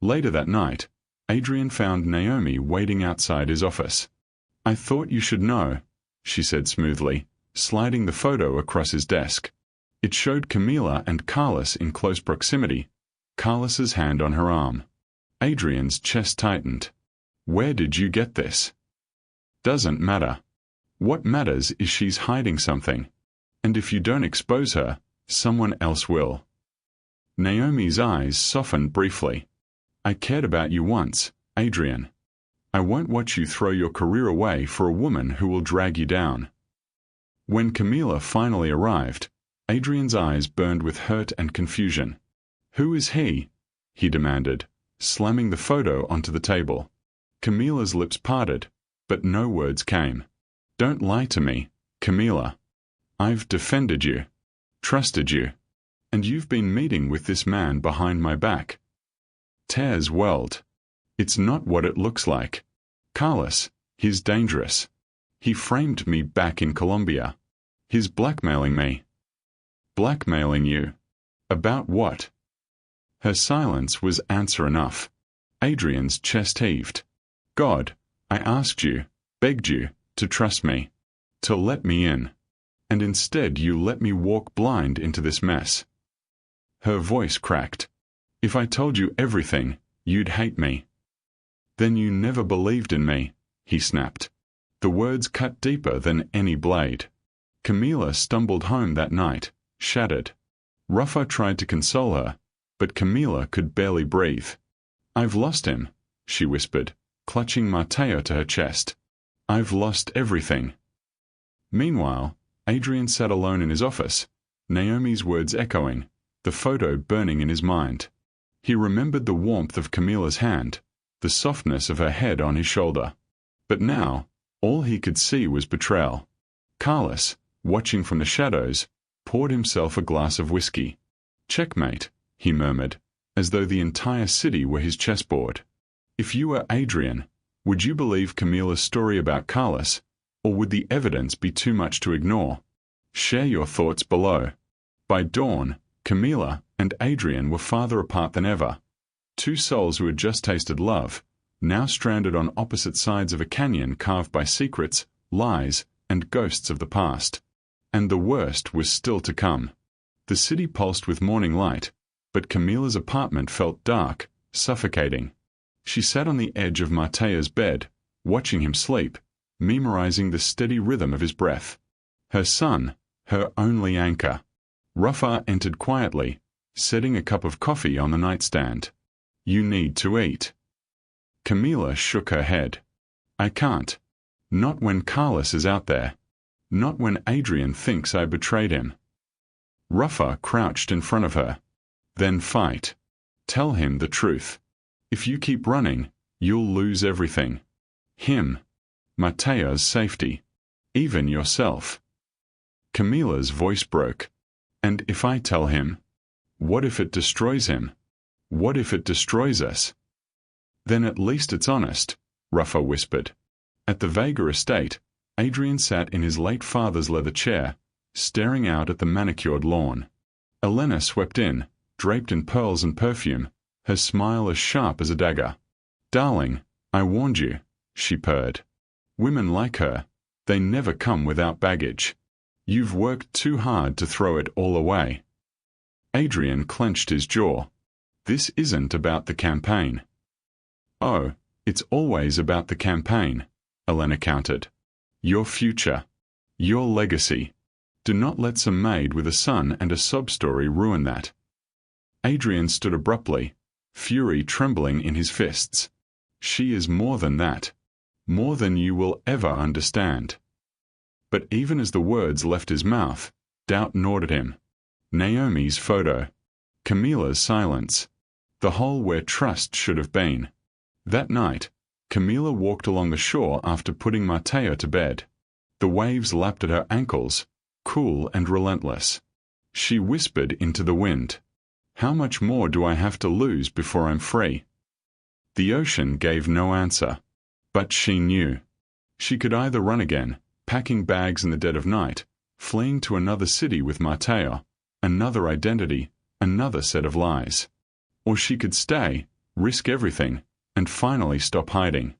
Speaker 3: Later that night, Adrian found Naomi waiting outside his office. I thought you should know, she said smoothly, sliding the photo across his desk. It showed Camila and Carlos in close proximity, Carlos's hand on her arm. Adrian's chest tightened. Where did you get this? Doesn't matter. What matters is she's hiding something. And if you don't expose her, someone else will. Naomi's eyes softened briefly. I cared about you once, Adrian. I won't watch you throw your career away for a woman who will drag you down. When Camila finally arrived, Adrian's eyes burned with hurt and confusion. Who is he? He demanded, slamming the photo onto the table. Camila's lips parted, but no words came. Don't lie to me, Camila. I've defended you, trusted you, and you've been meeting with this man behind my back. Tears welled. It's not what it looks like. Carlos, he's dangerous. He framed me back in Colombia. He's blackmailing me. Blackmailing you? About what? Her silence was answer enough. Adrian's chest heaved. God, I asked you, begged you, to trust me, to let me in. And instead you let me walk blind into this mess. Her voice cracked. If I told you everything, you'd hate me. Then you never believed in me, he snapped. The words cut deeper than any blade. Camila stumbled home that night, shattered. Rafa tried to console her, but Camila could barely breathe. I've lost him, she whispered, clutching Mateo to her chest. I've lost everything. Meanwhile, Adrian sat alone in his office, Naomi's words echoing, the photo burning in his mind. He remembered the warmth of Camila's hand, the softness of her head on his shoulder. But now, all he could see was betrayal. Carlos, watching from the shadows, poured himself a glass of whiskey. Checkmate, he murmured, as though the entire city were his chessboard. If you were Adrian, would you believe Camila's story about Carlos, or would the evidence be too much to ignore? Share your thoughts below. By dawn, Camila and Adrian were farther apart than ever. Two souls who had just tasted love, now stranded on opposite sides of a canyon carved by secrets, lies, and ghosts of the past. And the worst was still to come. The city pulsed with morning light, but Camila's apartment felt dark, suffocating. She sat on the edge of Matea's bed, watching him sleep, memorizing the steady rhythm of his breath. Her son, her only anchor. Rafa entered quietly, setting a cup of coffee on the nightstand. You need to eat. Camila shook her head. I can't. Not when Carlos is out there. Not when Adrian thinks I betrayed him. Rafa crouched in front of her. Then fight. Tell him the truth. If you keep running, you'll lose everything. Him. Matea's safety. Even yourself. Camila's voice broke. And if I tell him? What if it destroys him? What if it destroys us? Then at least it's honest, Rafa whispered. At the Vega estate, Adrian sat in his late father's leather chair, staring out at the manicured lawn. Elena swept in, draped in pearls and perfume, her smile as sharp as a dagger. Darling, I warned you, she purred. Women like her, they never come without baggage. You've worked too hard to throw it all away. Adrian clenched his jaw. This isn't about the campaign. Oh, it's always about the campaign, Elena countered. Your future. Your legacy. Do not let some maid with a son and a sob story ruin that. Adrian stood abruptly, fury trembling in his fists. She is more than that. More than you will ever understand. But even as the words left his mouth, doubt gnawed at him. Naomi's photo. Camila's silence. The hole where trust should have been. That night, Camila walked along the shore after putting Mateo to bed. The waves lapped at her ankles, cool and relentless. She whispered into the wind. How much more do I have to lose before I'm free? The ocean gave no answer. But she knew. She could either run again, packing bags in the dead of night, fleeing to another city with Matteo, another identity, another set of lies. Or she could stay, risk everything, and finally stop hiding.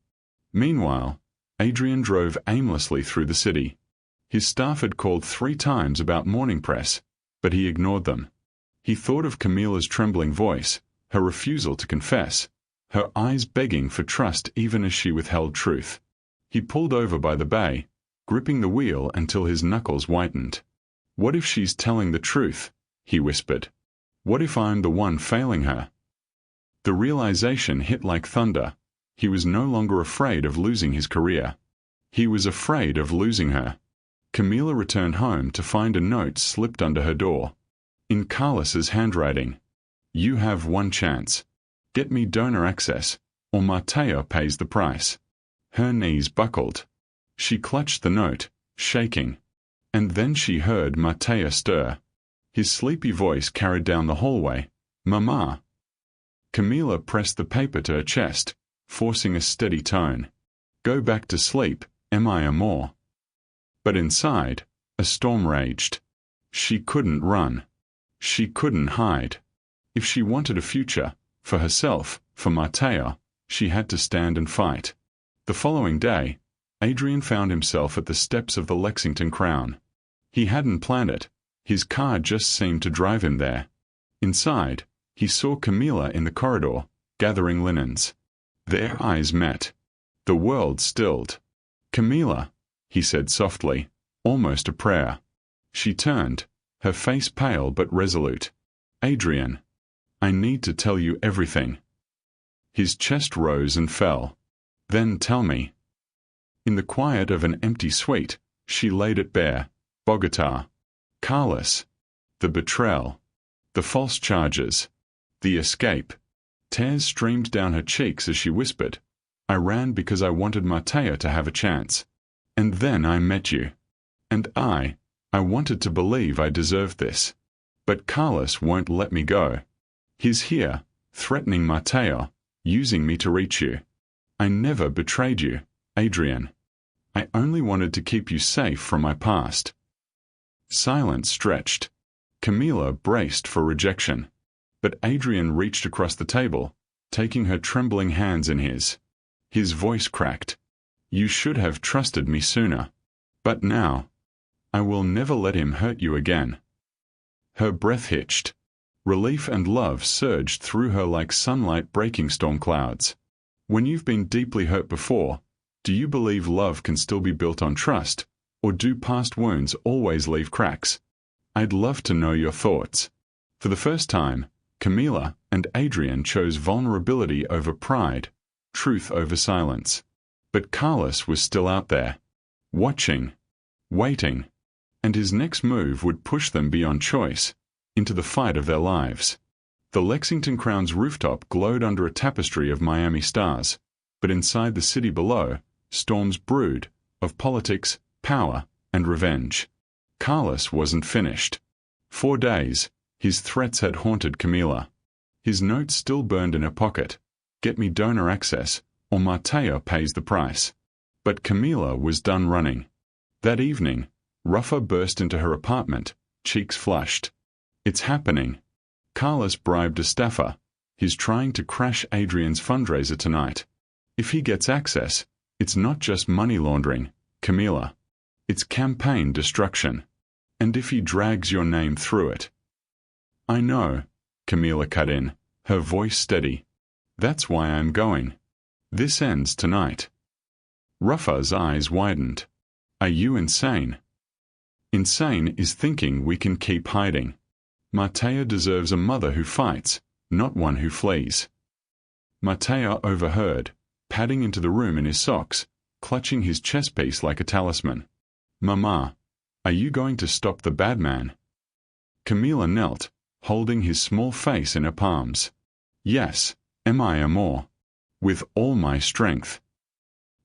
Speaker 3: Meanwhile, Adrian drove aimlessly through the city. His staff had called 3 times about morning press, but he ignored them. He thought of Camilla's trembling voice, her refusal to confess, her eyes begging for trust even as she withheld truth. He pulled over by the bay, gripping the wheel until his knuckles whitened. What if she's telling the truth? He whispered. What if I'm the one failing her? The realization hit like thunder. He was no longer afraid of losing his career. He was afraid of losing her. Camilla returned home to find a note slipped under her door. In Carlos's handwriting. You have one chance. Get me donor access, or Matteo pays the price. Her knees buckled. She clutched the note, shaking. And then she heard Matteo stir. His sleepy voice carried down the hallway. Mama. Camilla pressed the paper to her chest, forcing a steady tone. Go back to sleep, mi amor. But inside, a storm raged. She couldn't run. She couldn't hide. If she wanted a future, for herself, for Matteo, she had to stand and fight. The following day, Adrian found himself at the steps of the Lexington Crown. He hadn't planned it. His car just seemed to drive him there. Inside, he saw Camilla in the corridor, gathering linens. Their eyes met. The world stilled. Camilla, he said softly, almost a prayer. She turned, her face pale but resolute. Adrian, I need to tell you everything. His chest rose and fell. Then tell me. In the quiet of an empty suite, she laid it bare. Bogota. Carlos. The betrayal. The false charges. The escape. Tears streamed down her cheeks as she whispered. I ran because I wanted Matteo to have a chance. And then I met you. And I wanted to believe I deserved this. But Carlos won't let me go. He's here, threatening Matteo, using me to reach you. I never betrayed you, Adrian. I only wanted to keep you safe from my past. Silence stretched. Camilla braced for rejection. But Adrian reached across the table, taking her trembling hands in his. His voice cracked. You should have trusted me sooner. But now, I will never let him hurt you again. Her breath hitched. Relief and love surged through her like sunlight breaking storm clouds. When you've been deeply hurt before, do you believe love can still be built on trust, or do past wounds always leave cracks? I'd love to know your thoughts. For the first time, Camilla and Adrian chose vulnerability over pride, truth over silence. But Carlos was still out there, watching, waiting, and his next move would push them beyond choice, into the fight of their lives. The Lexington Crown's rooftop glowed under a tapestry of Miami stars, but inside the city below, storms brewed, of politics, power, and revenge. Carlos wasn't finished. 4 days, his threats had haunted Camilla. His note still burned in her pocket. Get me donor access, or Matteo pays the price. But Camilla was done running. That evening, Ruffa burst into her apartment, cheeks flushed. It's happening. Carlos bribed a staffer. He's trying to crash Adrian's fundraiser tonight. If he gets access, it's not just money laundering, Camilla. It's campaign destruction. And if he drags your name through it. I know, Camilla cut in, her voice steady. That's why I'm going. This ends tonight. Ruffa's eyes widened. Are you insane? Insane is thinking we can keep hiding. Matteo deserves a mother who fights, not one who flees. Matteo overheard, padding into the room in his socks, clutching his chest piece like a talisman. Mama, are you going to stop the bad man? Camilla knelt, holding his small face in her palms. Yes, mi amor. With all my strength.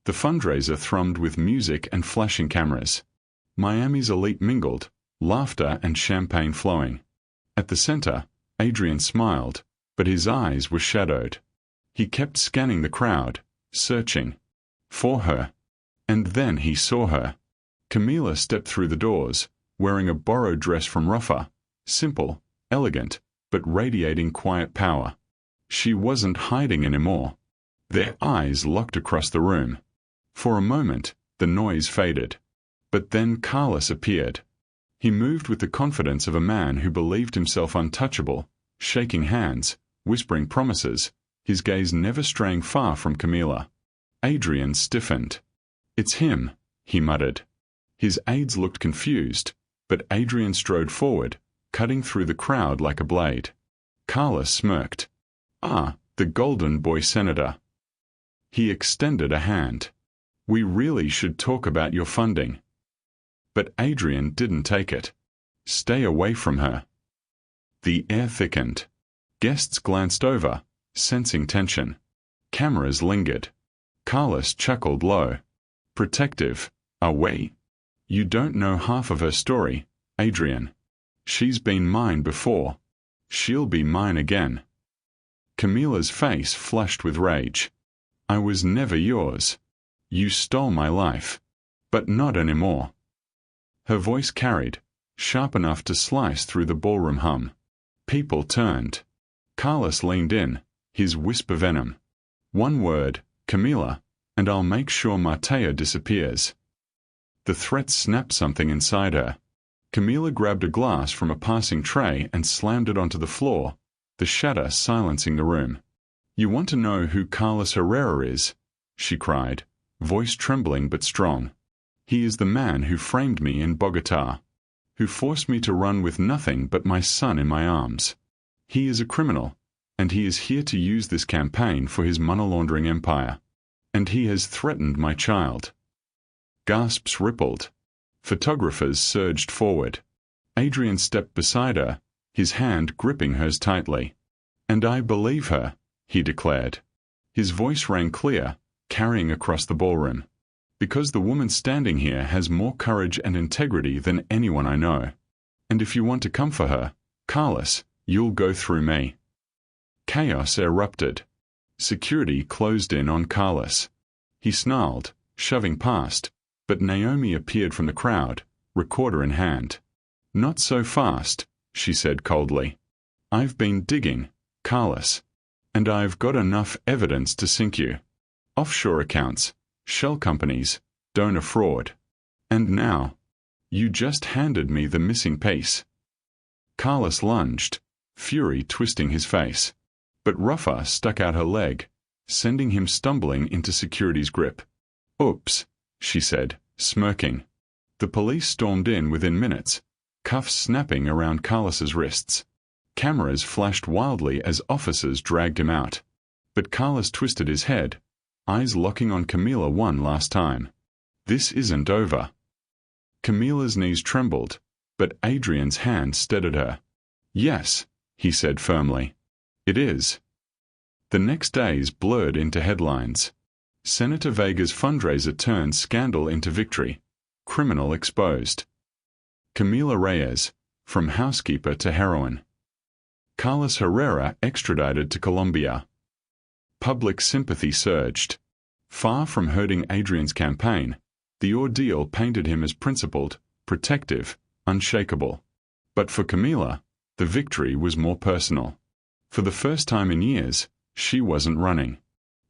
Speaker 3: The fundraiser thrummed with music and flashing cameras. Miami's elite mingled, laughter and champagne flowing. At the center, Adrian smiled, but his eyes were shadowed. He kept scanning the crowd, searching for her. And then he saw her. Camila stepped through the doors, wearing a borrowed dress from Rafa, simple, elegant, but radiating quiet power. She wasn't hiding anymore. Their eyes locked across the room. For a moment, the noise faded. But then Carlos appeared. He moved with the confidence of a man who believed himself untouchable, shaking hands, whispering promises, his gaze never straying far from Camila. Adrian stiffened. "It's him," he muttered. His aides looked confused, but Adrian strode forward, cutting through the crowd like a blade. Carlos smirked. "Ah, the golden boy senator." He extended a hand. "We really should talk about your funding." But Adrian didn't take it. "Stay away from her." The air thickened. Guests glanced over, sensing tension. Cameras lingered. Carlos chuckled low. "Protective, are we? You don't know half of her story, Adrian. She's been mine before. She'll be mine again." Camila's face flushed with rage. "I was never yours. You stole my life. But not anymore." Her voice carried, sharp enough to slice through the ballroom hum. People turned. Carlos leaned in, his whisper venom. "One word, Camila, and I'll make sure Mateo disappears." The threat snapped something inside her. Camila grabbed a glass from a passing tray and slammed it onto the floor, the shatter silencing the room. "You want to know who Carlos Herrera is?" she cried, voice trembling but strong. "He is the man who framed me in Bogotá, who forced me to run with nothing but my son in my arms. He is a criminal, and he is here to use this campaign for his money-laundering empire. And he has threatened my child." Gasps rippled. Photographers surged forward. Adrian stepped beside her, his hand gripping hers tightly. "And I believe her," he declared. His voice rang clear, carrying across the ballroom. "Because the woman standing here has more courage and integrity than anyone I know. And if you want to come for her, Carlos, you'll go through me." Chaos erupted. Security closed in on Carlos. He snarled, shoving past, but Naomi appeared from the crowd, recorder in hand. "Not so fast," she said coldly. "I've been digging, Carlos. And I've got enough evidence to sink you. Offshore accounts, shell companies, donor fraud. And now, you just handed me the missing piece." Carlos lunged, fury twisting his face. But Rafa stuck out her leg, sending him stumbling into security's grip. "Oops," she said, smirking. The police stormed in within minutes, cuffs snapping around Carlos's wrists. Cameras flashed wildly as officers dragged him out. But Carlos twisted his head, eyes locking on Camila one last time. "This isn't over." Camila's knees trembled, but Adrian's hand steadied her. "Yes," he said firmly. "It is." The next days blurred into headlines. Senator Vega's fundraiser turned scandal into victory. Criminal exposed. Camila Reyes, from housekeeper to heroine. Carlos Herrera extradited to Colombia. Public sympathy surged. Far from hurting Adrian's campaign, the ordeal painted him as principled, protective, unshakable. But for Camila, the victory was more personal. For the first time in years, she wasn't running.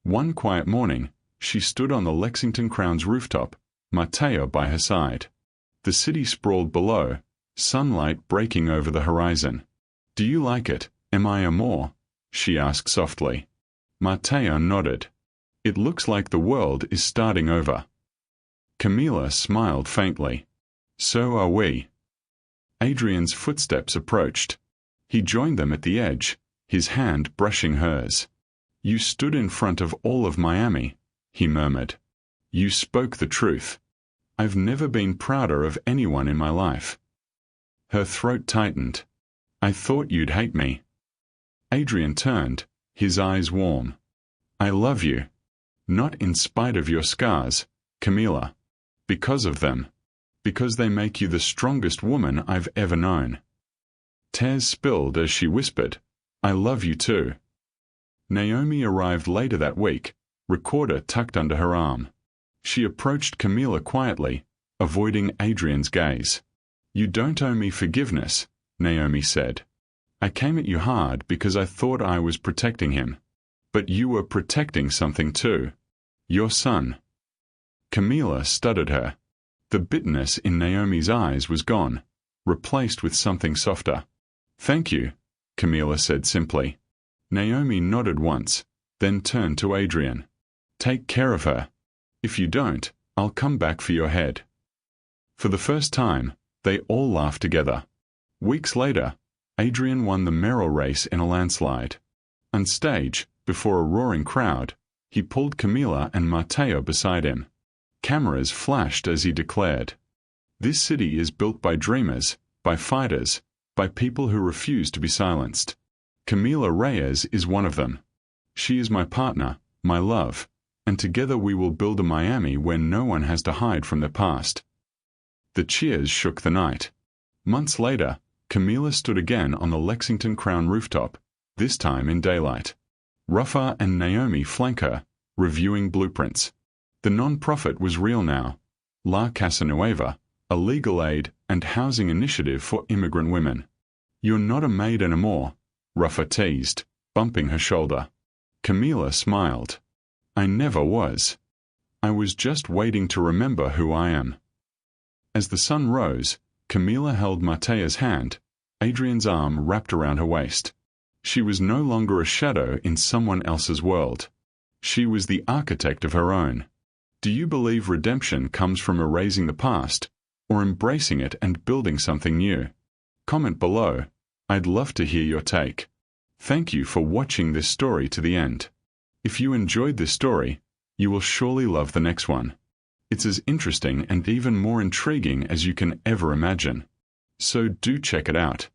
Speaker 3: One quiet morning, she stood on the Lexington Crown's rooftop, Mateo by her side. The city sprawled below, sunlight breaking over the horizon. "Do you like it, mi amor?" she asked softly. Mateo nodded. "It looks like the world is starting over." Camila smiled faintly. "So are we." Adrian's footsteps approached. He joined them at the edge, his hand brushing hers. "You stood in front of all of Miami," he murmured. "You spoke the truth. I've never been prouder of anyone in my life." Her throat tightened. "I thought you'd hate me." Adrian turned, his eyes warm. "I love you. Not in spite of your scars, Camila. Because of them." Because they make you the strongest woman I've ever known. Tears spilled as she whispered, I love you too. Naomi arrived later that week, recorder tucked under her arm. She approached Camila quietly, avoiding Adrian's gaze. You don't owe me forgiveness, Naomi said. I came at you hard because I thought I was protecting him. But you were protecting something too. Your son. Camila studied her. The bitterness in Naomi's eyes was gone, replaced with something softer. Thank you, Camila said simply. Naomi nodded once, then turned to Adrian. Take care of her. If you don't, I'll come back for your head. For the first time, they all laughed together. Weeks later, Adrian won the Merrill race in a landslide. On stage, before a roaring crowd, he pulled Camila and Matteo beside him. Cameras flashed as he declared, This city is built by dreamers, by fighters, by people who refuse to be silenced. Camila Reyes is one of them. She is my partner, my love, and together we will build a Miami where no one has to hide from their past. The cheers shook the night. Months later, Camila stood again on the Lexington Crown rooftop, this time in daylight. Rafa and Naomi flank her, reviewing blueprints. The non-profit was real now. La Casa Nueva, a legal aid and housing initiative for immigrant women. You're not a maid anymore, Rafa teased, bumping her shoulder. Camila smiled. I never was. I was just waiting to remember who I am. As the sun rose, Camila held Matea's hand, Adrian's arm wrapped around her waist. She was no longer a shadow in someone else's world. She was the architect of her own. Do you believe redemption comes from erasing the past, or embracing it and building something new? Comment below. I'd love to hear your take. Thank you for watching this story to the end. If you enjoyed this story, you will surely love the next one. It's as interesting and even more intriguing as you can ever imagine. So do check it out.